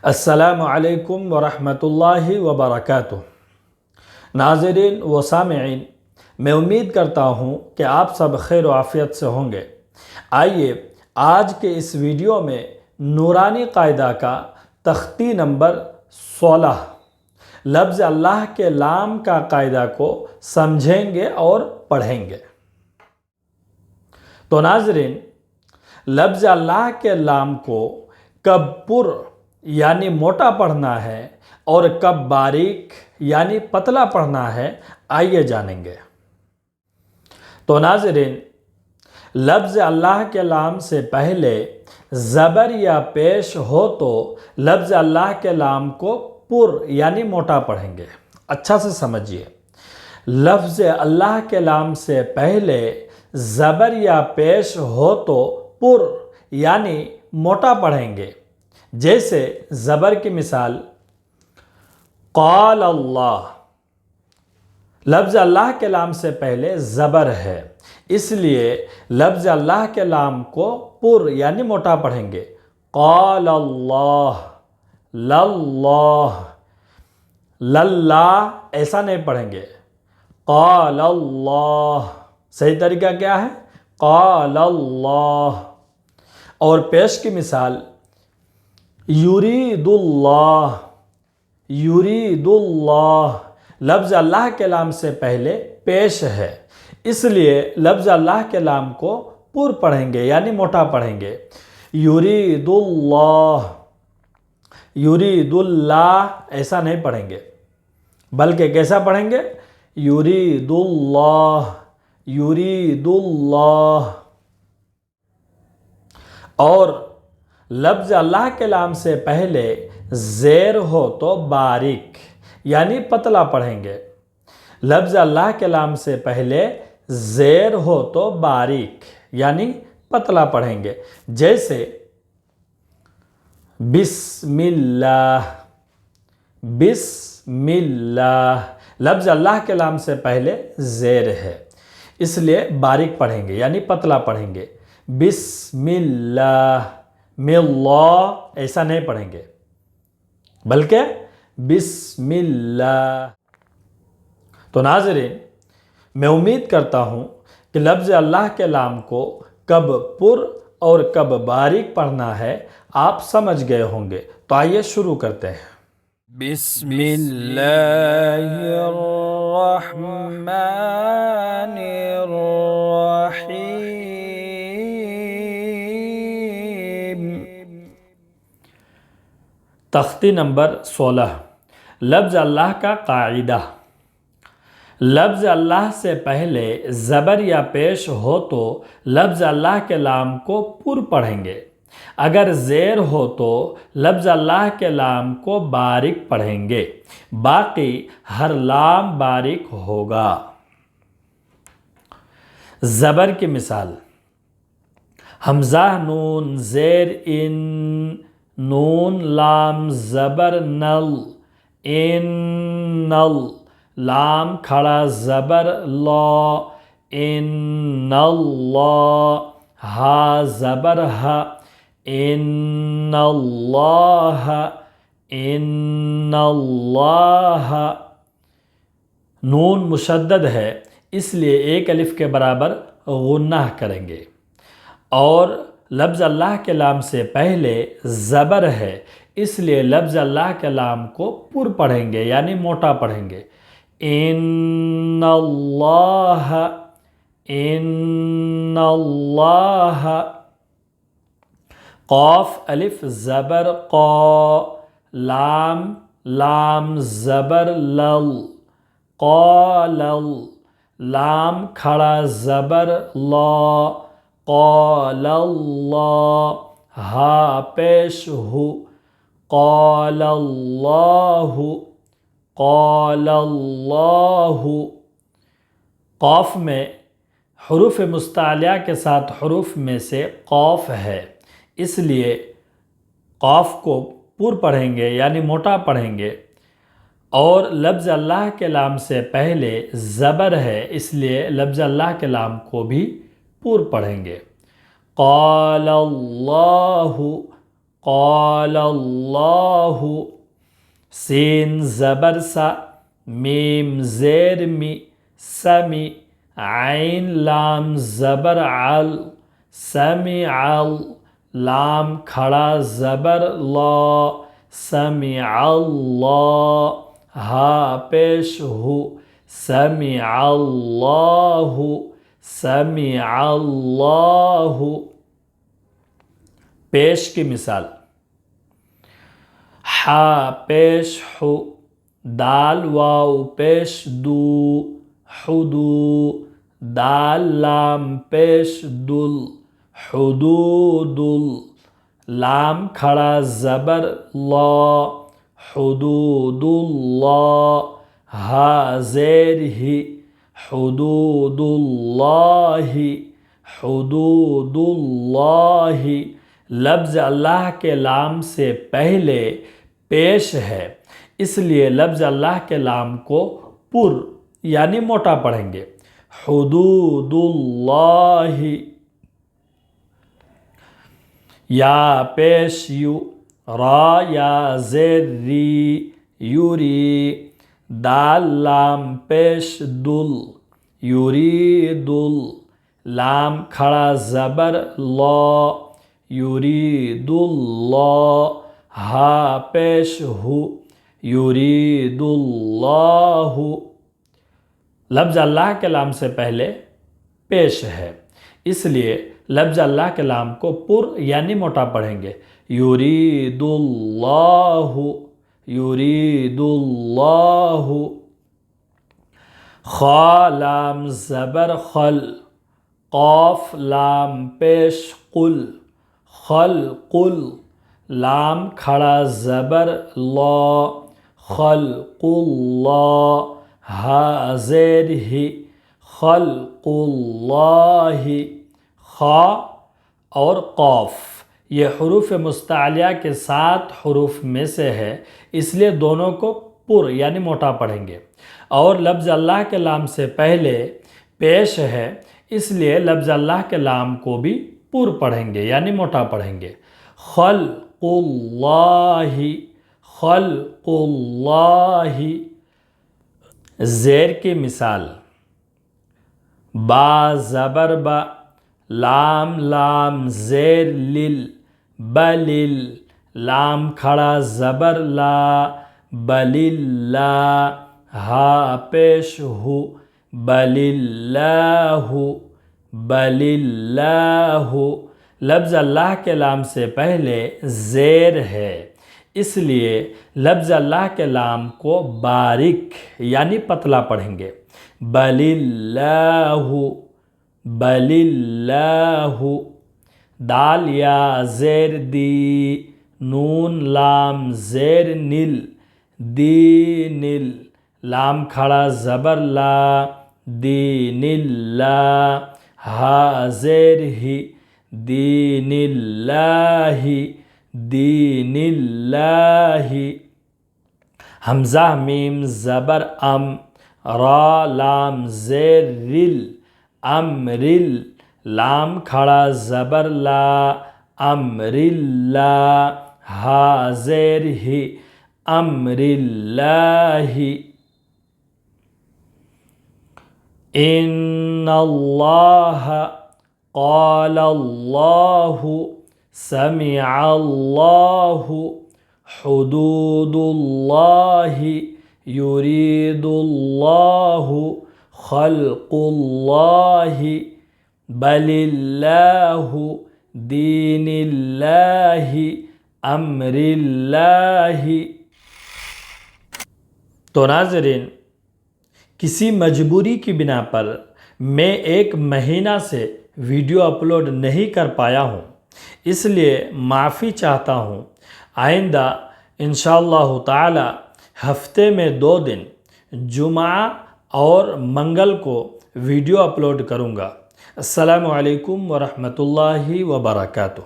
السلام علیکم ورحمۃ اللہ وبرکاتہ۔ ناظرین و سامعین، میں امید کرتا ہوں کہ آپ سب خیر و عافیت سے ہوں گے۔ آئیے آج کے اس ویڈیو میں نورانی قاعدہ کا تختی نمبر 16 لفظ اللہ کے لام کا قاعدہ کو سمجھیں گے اور پڑھیں گے۔ تو ناظرین، لفظ اللہ کے لام کو کب پر یعنی موٹا پڑھنا ہے اور کب باریک یعنی پتلا پڑھنا ہے، آئیے جانیں گے۔ تو ناظرین، لفظ اللہ کے لام سے پہلے زبر یا پیش ہو تو لفظ اللہ کے لام کو پر یعنی موٹا پڑھیں گے۔ اچھا سے سمجھیے، لفظ اللہ کے لام سے پہلے زبر یا پیش ہو تو پر یعنی موٹا پڑھیں گے۔ جیسے زبر کی مثال قال اللہ، لفظ اللہ کے لام سے پہلے زبر ہے، اس لیے لفظ اللہ کے لام کو پر یعنی موٹا پڑھیں گے۔ قال اللہ، للہ، للہ ایسا نہیں پڑھیں گے۔ قال اللہ، صحیح طریقہ کیا ہے؟ قال اللہ۔ اور پیش کی مثال یرید اللہ، یرید اللہ، لفظ اللہ کے لام سے پہلے پیش ہے، اس لیے لفظ اللہ کے لام کو پر پڑھیں گے یعنی موٹا پڑھیں گے۔ یرید اللہ، یرید اللہ ایسا نہیں پڑھیں گے، بلکہ کیسا پڑھیں گے؟ یرید اللہ، یرید اللہ۔ اور لفظ اللہ کے لام سے پہلے زیر ہو تو باریک یعنی پتلا پڑھیں گے۔ لفظ اللہ کے لام سے پہلے زیر ہو تو باریک یعنی پتلا پڑھیں گے۔ جیسے بسم اللہ، بسم اللہ، لفظ اللہ کے لام سے پہلے زیر ہے، اس لیے باریک پڑھیں گے یعنی پتلا پڑھیں گے۔ بسم اللہ، میں اللہ ایسا نہیں پڑھیں گے، بلکہ بسم اللہ۔ تو ناظرین، میں امید کرتا ہوں کہ لفظ اللہ کے لام کو کب پر اور کب باریک پڑھنا ہے آپ سمجھ گئے ہوں گے۔ تو آئیے شروع کرتے ہیں۔ بسم اللہ الرحمن الرحیم۔ تختی نمبر 16 لفظ اللہ کا قاعدہ۔ لفظ اللہ سے پہلے زبر یا پیش ہو تو لفظ اللہ کے لام کو پر پڑھیں گے۔ اگر زیر ہو تو لفظ اللہ کے لام کو باریک پڑھیں گے، باقی ہر لام باریک ہوگا۔ زبر کی مثال حمزہ نون زیر ان، نون لام زبر نل، انل، لام کھڑا زبر لا، ان اللہ، ہا زبر ہا، ان اللہ، ان اللہ۔ نون مشدد ہے، اس لیے ایک الف کے برابر غنہ کریں گے۔ اور لفظ اللہ کے لام سے پہلے زبر ہے، اس لیے لفظ اللہ کے لام کو پر پڑھیں گے یعنی موٹا پڑھیں گے۔ ان اللہ، ان اللہ۔ قاف الف زبر قا، لام لام زبر لل، قالل، لام کھڑا زبر لا، قال اللہ، ہا پیش ہو، قال اللہ، قال اللہ۔ قاف میں حروف مستعلیہ کے ساتھ حروف میں سے قاف ہے، اس لیے قاف کو پر پڑھیں گے یعنی موٹا پڑھیں گے۔ اور لفظ اللہ کے لام سے پہلے زبر ہے، اس لیے لفظ اللہ کے لام کو بھی پر پڑھیں گے۔ قال اللہ، قال اللہ، سین زبر سا، میم زیر می، سمی، عین لام زبر عل، سمع، لام کھڑا زبر لا، سمع اللہ، ہا پیش ہو، سمع اللہ، سمع اللہ۔ پیش کی مثال، حا پیش حو، دال واو پیش دو، حدو، دال لام پیش دل، حدود، لام کھڑا زبر لا، حدود اللہ، ہا زیر ہی، حدود اللہ، حدود اللہ۔ لفظ اللہ کے لام سے پہلے پیش ہے، اس لیے لفظ اللہ کے لام کو پر یعنی موٹا پڑھیں گے، حدود اللہ۔ یا پیش یو، را یا زیر ری، یوری، دال لام پیش دل، یرید، لام کھڑا زبر لا، یرید اللہ، ہا پیش ہو، یرید اللہ۔ لفظ اللہ کے لام سے پہلے پیش ہے، اس لیے لفظ اللہ کے لام کو پر یعنی موٹا پڑھیں گے، یرید اللہ، یرید اللہ۔ خا لام زبر خل، قاف لام پیش قل، خلقل، لام کھڑا زبر لا، خلق اللہ، ہا زیر ہی، خلق اللہ۔ خا اور قاف یہ حروف مستعلیہ کے 7 حروف میں سے ہے، اس لیے دونوں کو پر یعنی موٹا پڑھیں گے، اور لفظ اللہ کے لام سے پہلے پیش ہے، اس لیے لفظ اللہ کے لام کو بھی پر پڑھیں گے یعنی موٹا پڑھیں گے، خلق اللہ، خلق اللہ۔ زیر کی مثال، با زبر با، لام لام زیر لل، بلل، لام کھڑا زبر لا، بللہ، ہا پیش ہو، بللہ، بللہ۔ لفظ اللہ کے لام سے پہلے زیر ہے، اس لیے لفظ اللہ کے لام کو باریک یعنی پتلا پڑھیں گے، بللہ، بللہ۔ دال یا زیر دی، نون لام زیر نل، دینل، لام کھڑا زبر لا، دین اللہ، ہا زیر ہی، دین اللہ، دین اللہ۔ حمزہ میم زبر ام، را لام زیر رل، امرل، لام کھڑا زبر لا، امر اللہ، ہا زیر ہی، امر اللہ۔ ان اللہ، قال اللہ، سمع اللہ، حدود اللہ، یرید اللہ، خلق اللہ، بل اللہ، دین اللہ، امر اللہ۔ تو ناظرین، کسی مجبوری کی بنا پر میں 1 مہینہ سے ویڈیو اپلوڈ نہیں کر پایا ہوں، اس لیے معافی چاہتا ہوں۔ آئندہ انشاءاللہ تعالی ہفتے میں 2 دن جمعہ اور منگل کو ویڈیو اپلوڈ کروں گا۔ السلام علیکم ورحمۃ اللہ وبرکاتہ۔